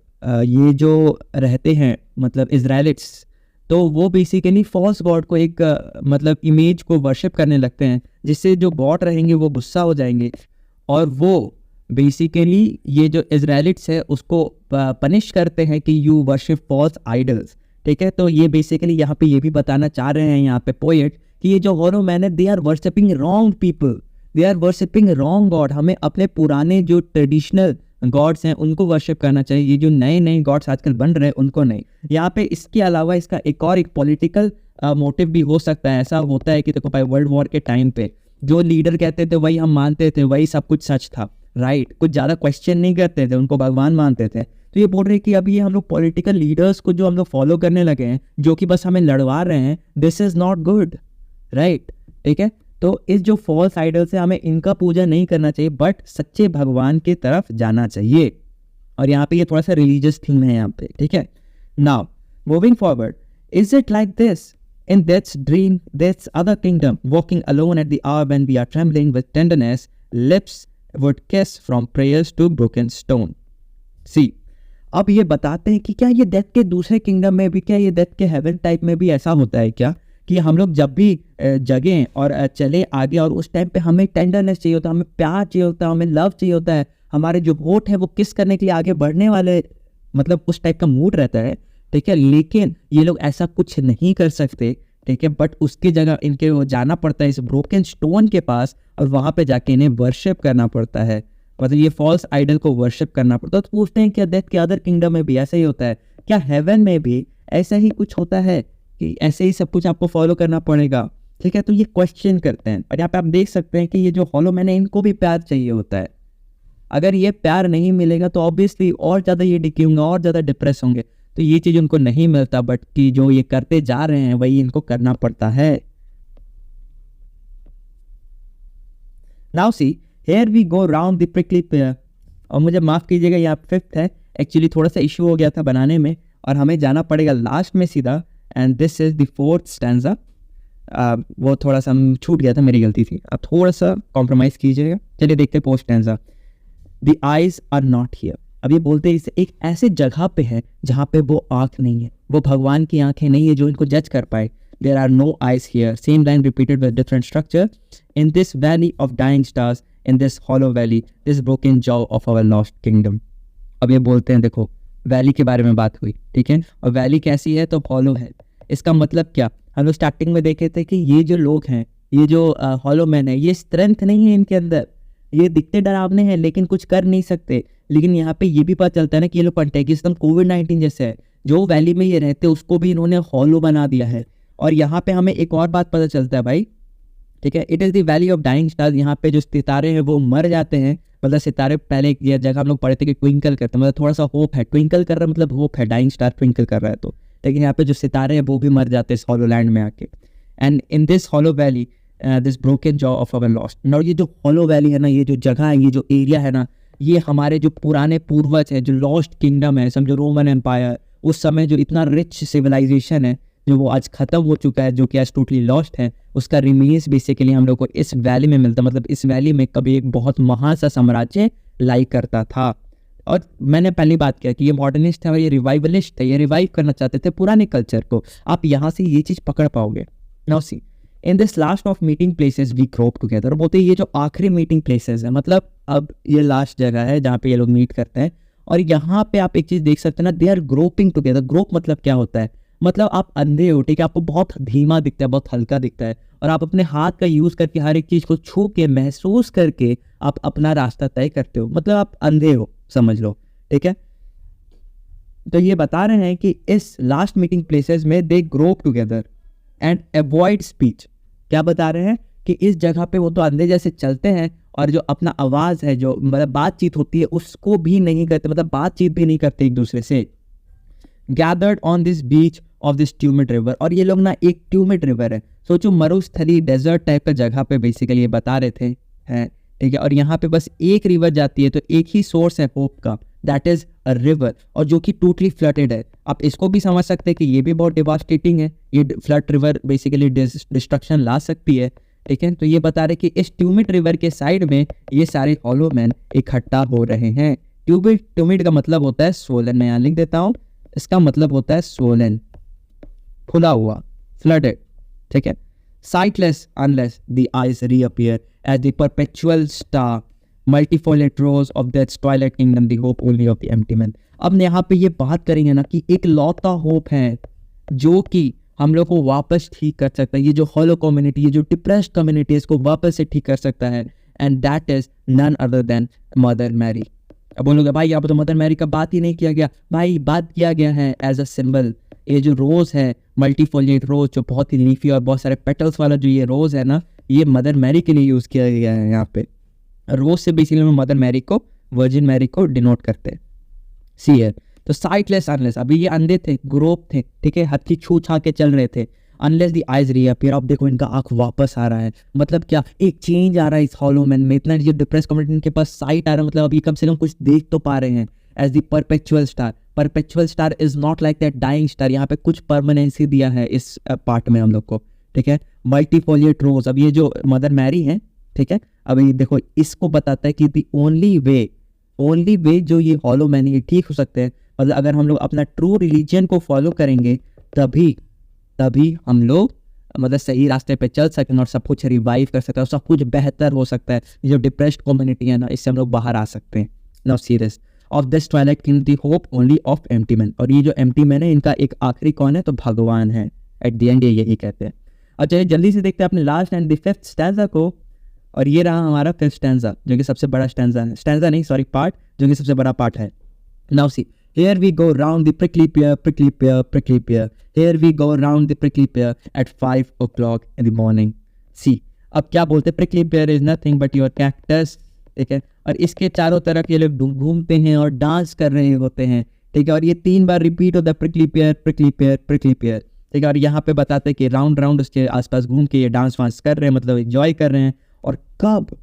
ये जो रहते हैं मतलब इजराइलिट्स, तो वो बेसिकली फॉल्स गॉड को एक मतलब इमेज को वर्शिप करने लगते हैं, जिससे जो गॉड रहेंगे वो गुस्सा हो जाएंगे और वो बेसिकली ये जो इजराइलिट्स है उसको पनिश करते हैं कि यू वर्शिप फॉल्स आइडल्स। ठीक है, तो ये बेसिकली यहाँ पे ये भी बताना चाह रहे हैं यहाँ पे पोएट कि ये जो हॉलो मैन है they are worshipping wrong people, they are worshipping wrong god. हमें अपने पुराने जो ट्रेडिशनल गॉड्स हैं उनको वर्शिप करना चाहिए, ये जो नए नए गॉड्स आजकल बन रहे हैं उनको नहीं। यहाँ पे इसके अलावा इसका एक पॉलिटिकल मोटिव भी हो सकता है। ऐसा होता है कि देखो भाई वर्ल्ड वॉर के टाइम पे जो लीडर कहते थे वही हम मानते थे, वही सब कुछ सच था, राइट, कुछ ज़्यादा क्वेश्चन नहीं करते थे, उनको भगवान मानते थे। तो ये बोल रहे हैं कि अब ये हम लोग पॉलिटिकल लीडर्स को जो हम लोग फॉलो करने लगे हैं जो कि बस हमें लड़वा रहे हैं, this is not good, right. ठीक है, तो इस जो फॉल्स आइडल से हमें इनका पूजा नहीं करना चाहिए बट सच्चे भगवान की तरफ जाना चाहिए। और यहाँ पे ये थोड़ा सा रिलीजियस थीम है यहाँ पे। ठीक है, now moving forward, is it like this in death's dream, death's other kingdom, walking alone at the hour when we are trembling with tenderness, lips would kiss from prayers to broken stone। See, अब ये बताते हैं कि क्या ये death के दूसरे kingdom में भी, क्या ये डेथ के हेवन टाइप में भी ऐसा होता है क्या कि हम लोग जब भी जगें और चले आगे और उस टाइम पे हमें टेंडरनेस चाहिए होता है, हमें प्यार चाहिए होता है, हमें लव चाहिए होता है, हमारे जो होठ है वो किस करने के लिए आगे बढ़ने वाले, मतलब उस टाइप का मूड रहता है। ठीक है, लेकिन ये लोग ऐसा कुछ नहीं कर सकते, ठीक है, बट उसकी जगह इनके वो जाना पड़ता है इस ब्रोकन स्टोन के पास और वहाँ पे जाके इन्हें वर्शिप करना पड़ता है, मतलब ये फॉल्स आइडल को वर्शिप करना पड़ता है। तो पूछते हैं क्या डेथ के अदर किंगडम में भी ऐसा ही होता है, क्या हेवन में भी ऐसा ही कुछ होता है कि ऐसे ही सब कुछ आपको फॉलो करना पड़ेगा, ठीक है। तो ये क्वेश्चन करते हैं और यहाँ पे आप देख सकते हैं कि ये जो हॉलो मैन है इनको भी प्यार चाहिए होता है। अगर ये प्यार नहीं मिलेगा तो ऑब्वियसली और ज़्यादा ये डिके होंगे और ज़्यादा डिप्रेस होंगे, तो ये चीज़ उनको नहीं मिलता, बट कि जो ये करते जा रहे हैं वही इनको करना पड़ता है। Now see here we go round the prickly pear, और मुझे माफ़ कीजिएगा यहाँ 5th है, एक्चुअली थोड़ा सा इशू हो गया था बनाने में और हमें जाना पड़ेगा लास्ट में सीधा, and this is the 4th stanza. वो थोड़ा सा छूट गया था, मेरी गलती थी, आप थोड़ा सा कॉम्प्रोमाइज़ कीजिएगा। चलिए देखते हैं post stanza. The eyes are not here, अब ये बोलते हैं इसे एक ऐसे जगह पे है जहाँ पे वो आँख नहीं है, वो भगवान की आंखें नहीं है जो इनको जज कर पाए। There are no eyes here, same line repeated with different structure. In this valley of dying stars, in this hollow valley, this broken jaw of our lost kingdom. अब ये बोलते हैं, देखो वैली के बारे में बात हुई, ठीक है, और वैली कैसी है तो हॉलो है। इसका मतलब क्या, हम लोग स्टार्टिंग में देखे थे कि ये जो लोग हैं, ये जो हॉलो मैन है, ये स्ट्रेंथ नहीं है इनके अंदर, ये दिखते डरावने हैं लेकिन कुछ कर नहीं सकते। लेकिन यहाँ पे ये भी पता चलता है ना कि ये लोग कंटेगियस कोविड-19 जैसे है, जो वैली में ये रहते हैं उसको भी इन्होंने हॉलो बना दिया है। और यहाँ पे हमें एक और बात पता चलता है भाई, ठीक है, it is the valley of dying stars. यहाँ पे जो सितारे हैं वो मर जाते हैं, मतलब सितारे पहले ये जगह हम लोग पढ़े थे कि ट्विंकल करते हैं, मतलब थोड़ा सा होप है, ट्विंकल कर रहा है मतलब होप है, डाइंग स्टार ट्विंकल कर रहा है तो, लेकिन यहाँ पे जो सितारे हैं वो भी मर जाते हैं इस हॉलो लैंड में आके। And in this hollow valley this broken jaw of our lost. और ये जो हॉलो वैली है ना, ये जो जगह है, ये जो एरिया है ना, ये हमारे जो पुराने पूर्वज हैं, जो लॉस्ट किंगडम है, समझो रोमन एम्पायर, उस समय जो इतना रिच सिविलाइजेशन है जो वो आज ख़त्म हो चुका है, जो कि आज टोटली लॉस्ट है, उसका रिमेन्स बेसिकली हम लोग को इस वैली में मिलता। मतलब इस वैली में कभी एक बहुत महान सा साम्राज्य लाई करता था। और मैंने पहली बात किया कि ये मॉडर्निस्ट है और ये रिवाइवलिस्ट है, ये रिवाइव करना चाहते थे पुराने कल्चर को। आप यहाँ से ये चीज़ पकड़ पाओगे। Now see in this last of meeting places we grope together, बोलते हैं ये जो आखिरी मीटिंग प्लेसेस है, मतलब अब ये लास्ट जगह है जहाँ पे ये लोग मीट करते हैं। और यहाँ पे आप एक चीज़ देख सकते हैं ना, they are groping together. Grope मतलब क्या होता है, मतलब आप अंधे हो, ठीक है, आपको बहुत धीमा दिखता है, बहुत हल्का दिखता है, और आप अपने हाथ का यूज़ करके हर एक चीज़ को छू के महसूस करके आप अपना रास्ता तय करते हो, मतलब आप अंधे हो समझ लो, ठीक है। तो ये बता रहे हैं कि इस लास्ट मीटिंग प्लेसेस में they grope together and avoid speech. क्या बता रहे हैं कि इस जगह पे वो तो अंधे जैसे चलते हैं और जो अपना आवाज़ है, जो मतलब बातचीत होती है, उसको भी नहीं करते, मतलब बातचीत भी नहीं करते एक दूसरे से। Gathered on this beach of this tumid river, और ये लोग ना एक ट्यूमिड रिवर है, सोचो मरुस्थली डेजर्ट टाइप का जगह पे बेसिकली ये बता रहे थे, हैं, ठीक है। और यहाँ पे बस एक रिवर जाती है, तो एक ही सोर्स है होप का, दैट इज अ रिवर, और जो कि टोटली फ्लडेड है। आप इसको भी समझ सकते हैं कि ये भी बहुत डिवास्टेटिंग है, ये फ्लड रिवर बेसिकली डिस्ट्रक्शन ला सकती है, ठीक है। तो ये बता रहे कि इस ट्यूमिड रिवर के साइड में ये सारे हॉलो मैन इकट्ठा हो रहे हैं। ट्यूमिड का मतलब होता है स्वोलन, मैं यहाँ लिख देता हूँ, इसका मतलब होता है स्वोलन, खुला हुआ, फ्लडेड, ठीक है। Sightless unless the eyes reappear as the perpetual star multifoliate rose of that's twilight kingdom, the hope only of the empty man. अब यहाँ पे ये बात करेंगे ना कि एक लौता होप है जो कि हम लोग को वापस ठीक कर सकता है, ये जो हॉलो कम्युनिटी, ये जो डिप्रेस्ड कम्युनिटी है, इसको वापस से ठीक कर सकता है, and that is none other than mother Mary. अब बोलोगे भाई यहाँ पर तो मदर मैरी का बात ही नहीं किया गया। भाई बात किया गया है एज अ सिंबल। ये जो रोज़ है, मल्टीफोलिएट रोज़, जो बहुत ही लीफी और बहुत सारे पेटल्स वाला जो ये रोज़ है ना, ये मदर मैरी के लिए यूज़ किया गया है। यहाँ पे रोज़ से बेसिकली हम मदर मैरी को, वर्जिन मैरी को डिनोट करते हैं। सी है तो साइटलेस अनलेस, अभी ये अंधे थे, ग्रोप थे, ठीक है, हथी छू छा के चल रहे थे, अनलेस दी आइज रीअपीयर। अब देखो इनका आंख वापस आ रहा है, मतलब क्या एक चेंज आ रहा है इस हॉलो मैन में, इतना जो डिप्रेस कम्युनिटी के पास साइट आ रहा है, मतलब अभी कम से कम कुछ देख तो पा रहे हैं। As the perpetual star, perpetual star is not like that dying star, यहाँ पे कुछ परमानेंसी दिया है इस पार्ट में हम लोग को, ठीक है। मल्टीफोलिएट रोज, अब ये जो मदर मैरी है, ठीक है, अभी देखो इसको बताता है कि द ओनली वे जो ये हॉलो मैन ये ठीक हो सकते हैं, मतलब अगर हम लोग अपना ट्रू रिलीजन को फॉलो करेंगे तभी हम लोग मतलब सही रास्ते पे चल सकते हैं और सब कुछ रिवाइव कर सकते हैं और सब कुछ बेहतर हो सकता है। ये जो डिप्रेस्ड कम्युनिटी है ना, इससे हम लोग बाहर आ सकते हैं। Now serious, of this Twilight king the hope only of empty man. और ये जो एम्प्टी मैन है इनका एक आखिरी कौन है, तो भगवान है। एट द एंड ये यही कहते हैं। अच्छा जल्दी से देखते हैं अपने last and the fifth stanza को। और ये रहा हमारा फिफ्थ स्टैंजा जो कि सबसे बड़ा स्टैंजा है, स्टैंजा नहीं सॉरी पार्ट, जो कि सबसे बड़ा पार्ट है। Now C here we go round the prickly pear, prickly pear, prickly pear. Here we go round the prickly pear at 5 o'clock in the morning. See, अब क्या बोलते हैं, prickly pear is nothing but your cactus, ठीक है। और इसके चारों तरफ ये लोग घूमते हैं और डांस कर रहे होते हैं, ठीक है। और ये 3 बार रिपीट होता है, prickly pear, prickly pear, prickly pear, ठीक है। और यहाँ पे बताते हैं कि राउंड राउंड उसके आसपास घूम के ये डांस वांस कर रहे हैं, मतलब एंजॉय कर रहे हैं। और कब,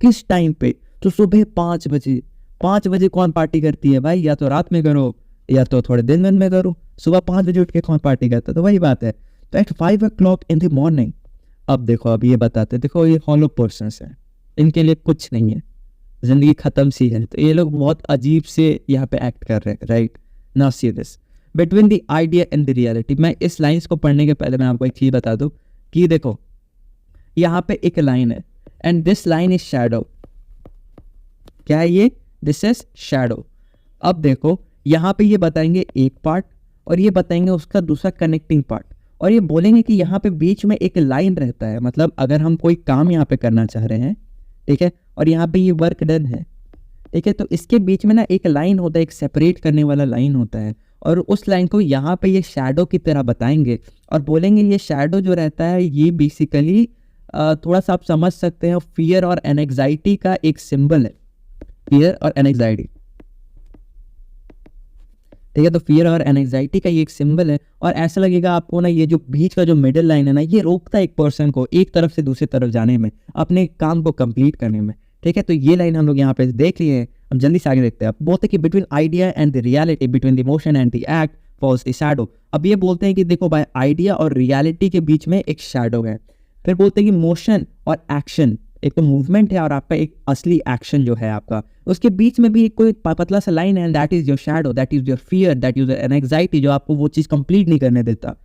किस टाइम पे, तो सुबह 5 बजे। 5 बजे कौन पार्टी करती है भाई, या तो रात में करो या तो थोड़े दिन में करो। सुबह 5 बजे उठ के कौन पार्टी करता है, तो वही बात है। तो eight 5 o'clock in the morning। अब देखो, अब ये बताते, देखो ये हॉलो पर्सन्स हैं, इनके लिए कुछ नहीं है, जिंदगी खत्म सी है। तो ये लोग बहुत अजीब से यहाँ पे एक्ट कर रहे हैं, right. Now see this between the idea and the reality. मैं इस लाइन्स को पढ़ने के पहले मैं आपको एक चीज बता दूं कि देखो यहाँ पे एक लाइन है and this line is shadow. क्या है ये, दिस इज शैडो। अब देखो यहाँ पे ये बताएंगे एक पार्ट और ये बताएंगे उसका दूसरा कनेक्टिंग पार्ट, और ये बोलेंगे कि यहाँ पे बीच में एक लाइन रहता है। मतलब अगर हम कोई काम यहाँ पे करना चाह रहे हैं, ठीक है, और यहाँ पे ये वर्क डन है, ठीक है, तो इसके बीच में ना एक लाइन होता है, एक सेपरेट करने वाला लाइन होता है। और उस लाइन को यहाँ पे ये शैडो की तरह बताएंगे और बोलेंगे ये शैडो जो रहता है ये बेसिकली थोड़ा सा आप समझ सकते हैं फियर और एनेक्साइटी का एक सिंबल है। फियर और एनेक्साइटी, ठीक है। तो फियर और एनेक्साइटी का ये एक सिंबल है। और ऐसा लगेगा आपको ना, ये जो बीच का जो मिडिल लाइन है ना, ये रोकता है एक पर्सन को एक तरफ से दूसरी तरफ जाने में, अपने काम को कंप्लीट करने में, ठीक है। तो ये लाइन हम लोग यहाँ पे देख लिए हैं। हम जल्दी से आगे देखते हैं। अब बोलते हैं कि between idea and the reality, between the emotion and the act falls the shadow. अब ये बोलते हैं कि देखो भाई आइडिया और रियलिटी के बीच में एक शैडो है। फिर बोलते हैं कि मोशन और एक्शन, एक तो मूवमेंट है और आपका एक असली एक्शन जो है आपका, उसके बीच में भी एक कोई पतला सा लाइन है, and that is your shadow, that is your fear, that is your anxiety, जो आपको वो चीज़ कंप्लीट नहीं करने देता।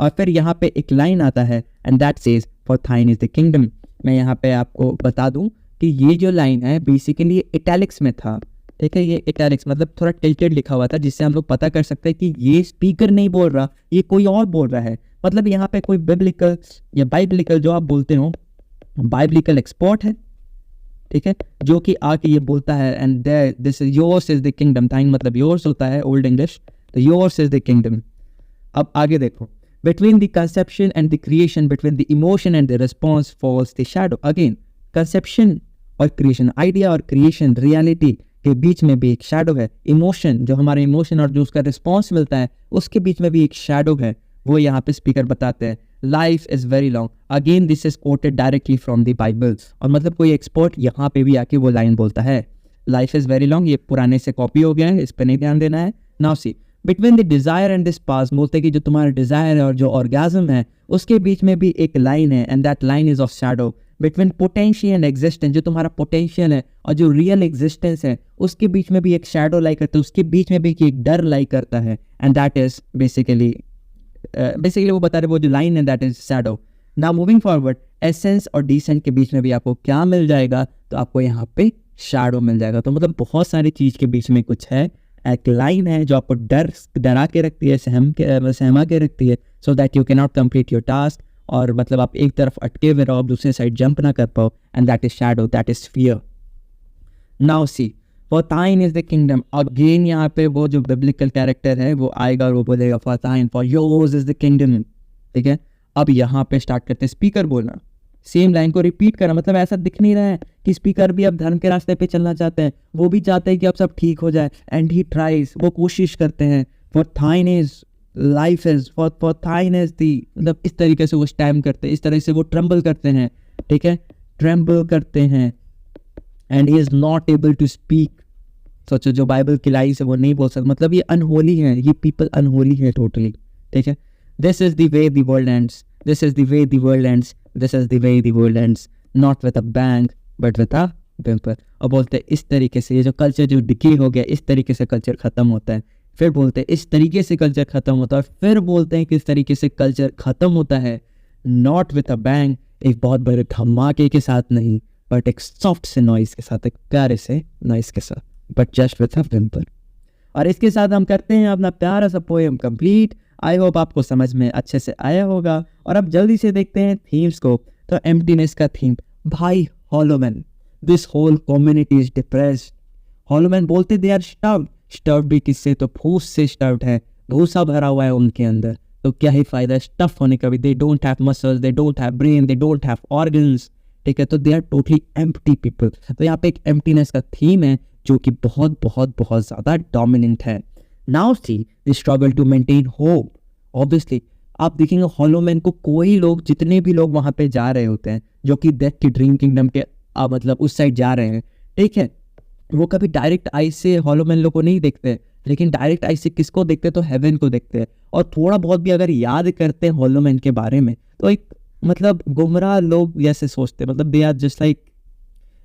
और फिर यहाँ पे एक लाइन आता है and that says for थाइन is the kingdom. मैं यहाँ पे आपको बता दूं कि ये जो लाइन है बेसिकली इटैलिक्स में था, ठीक है। ये इटैलिक्स मतलब थोड़ा टिल्टेड लिखा हुआ था, जिससे हम लोग पता कर सकते हैं कि ये स्पीकर नहीं बोल रहा, ये कोई और बोल रहा है। मतलब यहाँ पे कोई बिब्लिकल या बाइब्लिकल जो आप बोलते हो, बाइब्लिकल एक्सपर्ट है, ठीक है, जो कि आके ये बोलता है and this is yours is the kingdom. Thine मतलब योर्स होता है ओल्ड इंग्लिश, तो योर्स इज द किंगडम। अब आगे देखो, between the conception and the creation, between the emotion and the response falls the shadow. Again conception और creation, idea और creation, reality के बीच में भी एक शैडो है। इमोशन, जो हमारे इमोशन और जो उसका रिस्पॉन्स मिलता है उसके बीच में भी एक शैडो है। वो यहाँ पे स्पीकर बताते हैं life is very long. Again this is coated directly from the Bible. और मतलब कोई एक्सपर्ट यहाँ पे भी आके वो लाइन बोलता है लाइफ इज वेरी लॉन्ग। ये पुराने से कॉपी हो गया है, इस पर नहीं ध्यान देना है। Now see between the desire and this pass, बोलते हैं कि जो तुम्हारा डिजायर है और जो ऑर्गेज्म है उसके बीच में भी एक लाइन है and that line is of shadow. Between potential and existence, जो तुम्हारा पोटेंशियल है और जो रियल एग्जिस्टेंस है उसके बीच में भी एक शैडो लाई करता है, उसके बीच में भी एक डर लाई करता है एंड दैट इज बेसिकली वो बता रहे वो जो लाइन है that is shadow. Now moving forward, essence और डिसेंट के बीच में भी आपको क्या मिल जाएगा, तो आपको यहाँ पे शैडो मिल जाएगा। तो मतलब बहुत सारी चीज के बीच में कुछ है, एक लाइन है जो आपको डरा के रखती है, सहमा के रखती है, so that you can not complete your task. और मतलब आप एक तरफ अटके हुए रहो, आप दूसरे साइड जंप ना कर पाओ, and that is shadow, that is fear. Now see for थाइन is the kingdom. Again यहाँ पे वो जो बिब्लिकल कैरेक्टर है वो आएगा और वो बोलेगा for थाइन, for yours is the kingdom, ठीक है। अब यहाँ पे स्टार्ट करते हैं स्पीकर बोलना, सेम लाइन को रिपीट करना। मतलब ऐसा दिख नहीं रहा है कि स्पीकर भी अब धर्म के रास्ते पे चलना चाहते हैं, वो भी चाहते हैं कि अब सब ठीक हो जाए, एंड ही ट्राइज, वो कोशिश करते हैं। For थाइन is life is, for थाइन is the, मतलब इस तरीके से वो स्टैम करते हैं, इस तरह से वो ट्रम्बल करते हैं, ठीक है, ट्रम्बल करते हैं, and he is not able to speak. सोचो जो बाइबल की लाइन से वो नहीं बोल सकता, मतलब ये अनहोली है, ये पीपल अनहोली है टोटली, ठीक है। This is the way the world ends, this is the way the world ends, this is the way the world ends, not with a bang but with a Whymper. और बोलते हैं इस तरीके से ये जो कल्चर जो डिके हो गया, इस तरीके से कल्चर खत्म होता है। फिर बोलते हैं इस तरीके से कल्चर खत्म होता है, फिर बोलते हैं किस तरीके से कल्चर खत्म होता है, नॉट विद अ बैंग, एक बहुत बड़े धमाके के साथ नहीं, बट एक सॉफ्ट से नॉइस के साथ, एक प्यारे से नॉइस के साथ। But just with a pimple. और इसके साथ हम करते हैं अपना प्यारा सा पोएम कंप्लीट। आई होप आपको समझ में अच्छे से आया होगा। और अब जल्दी से देखते हैं थीम्स को। तो एम्प्टीनेस का थीम, भाई hollow man, this whole community is depressed. Hollow man बोलते दे आर स्टफ्ड। स्टफ्ड भी किससे, तो फूस से स्टफ्ड है, भूसा भरा हुआ है उनके अंदर। तो क्या ही फायदा स्टफ होने का भी। They don't have muscles, they don't have brain, they don't have organs. ठीक है, तो they are totally empty people. तो यहाँ पे एक एम्प्टीनेस का थीम है जो कि बहुत बहुत बहुत ज़्यादा डोमिनेंट है। Now see the struggle to maintain hope. Obviously आप देखेंगे हॉलो मैन को कोई लोग, जितने भी लोग वहाँ पे जा रहे होते हैं जो कि डेथ की ड्रीम किंगडम के मतलब उस साइड जा रहे हैं, ठीक है, वो कभी डायरेक्ट आई से हॉलो मैन लोग को नहीं देखते, लेकिन डायरेक्ट आई से किसको देखते हैं, तो हेवन को देखते हैं। और थोड़ा बहुत भी अगर याद करते हैं हॉलो मैन के बारे में तो एक मतलब गुमराह लोग जैसे सोचते हैं, मतलब they are just like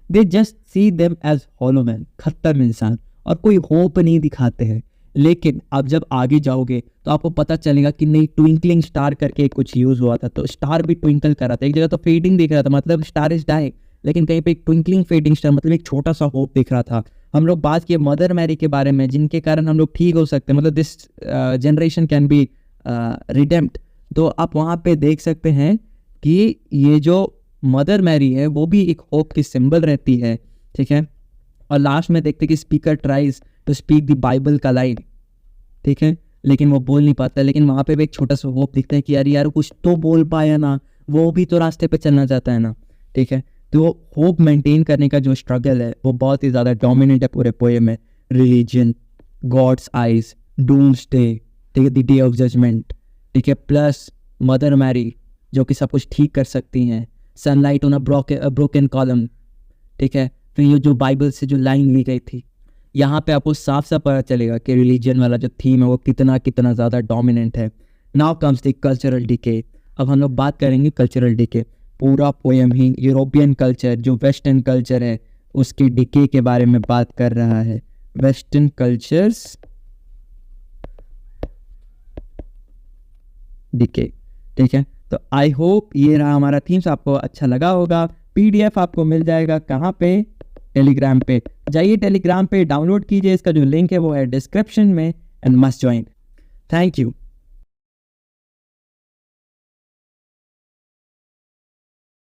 they just see them as hollow man, खत्म इंसान, और कोई होप नहीं दिखाते हैं। लेकिन आप जब आगे जाओगे तो आपको पता चलेगा कि नहीं, ट्विंकलिंग स्टार करके कुछ यूज हुआ था, तो स्टार भी ट्विंकल कर रहा था। एक जगह तो फेडिंग दिख रहा था, मतलब स्टार इज डाइंग, लेकिन कहीं पे एक ट्विंकलिंग फेडिंग स्टार, मतलब एक छोटा सा होप दिख रहा था। हम लोग बात किए मदर मैरी के बारे में, जिनके कारण हम लोग ठीक हो सकते हैं, मतलब दिस जनरेशन कैन बी रिडेम्प्ट। तो आप वहाँ पे देख सकते हैं कि ये जो मदर मैरी है वो भी एक होप की सिंबल रहती है, ठीक है। और लास्ट में देखते कि speaker tries to speak the Bible का लाइन, ठीक है, लेकिन वो बोल नहीं पाता। लेकिन वहाँ पे भी एक छोटा सा होप दिखता है कि यार यार कुछ तो बोल पाया ना, वो भी तो रास्ते पे चलना चाहता है ना, ठीक है। तो होप मेंटेन करने का जो स्ट्रगल है वो बहुत ही ज़्यादा डोमिनेंट है पूरे पोएम में। रिलीजन, गॉड्स आइज, डूम्सडे, ठीक है, द डे ऑफ जजमेंट, ठीक है, प्लस मदर मैरी जो कि सब कुछ ठीक कर सकती हैं, sunlight on a broken column, ठीक है। फिर ये जो बाइबल से जो लाइन ली गई थी, यहाँ पे आपको साफ साफ पता चलेगा कि रिलीजन वाला जो थीम है वो कितना कितना ज़्यादा डोमिनेंट है। Now comes the cultural decay. अब हम लोग बात करेंगे कल्चरल डिके। पूरा पोएम ही यूरोपियन कल्चर, जो वेस्टर्न कल्चर है, उसके डिके के बारे में बात कर रहा है। वेस्टर्न कल्चर्स डिके, ठीक है। तो आई होप ये रहा हमारा थीम्स, आपको अच्छा लगा होगा। PDF आपको मिल जाएगा कहाँ पे, टेलीग्राम पे। जाइए टेलीग्राम पे, डाउनलोड कीजिए, इसका जो लिंक है वो है डिस्क्रिप्शन में, and must join. Thank you.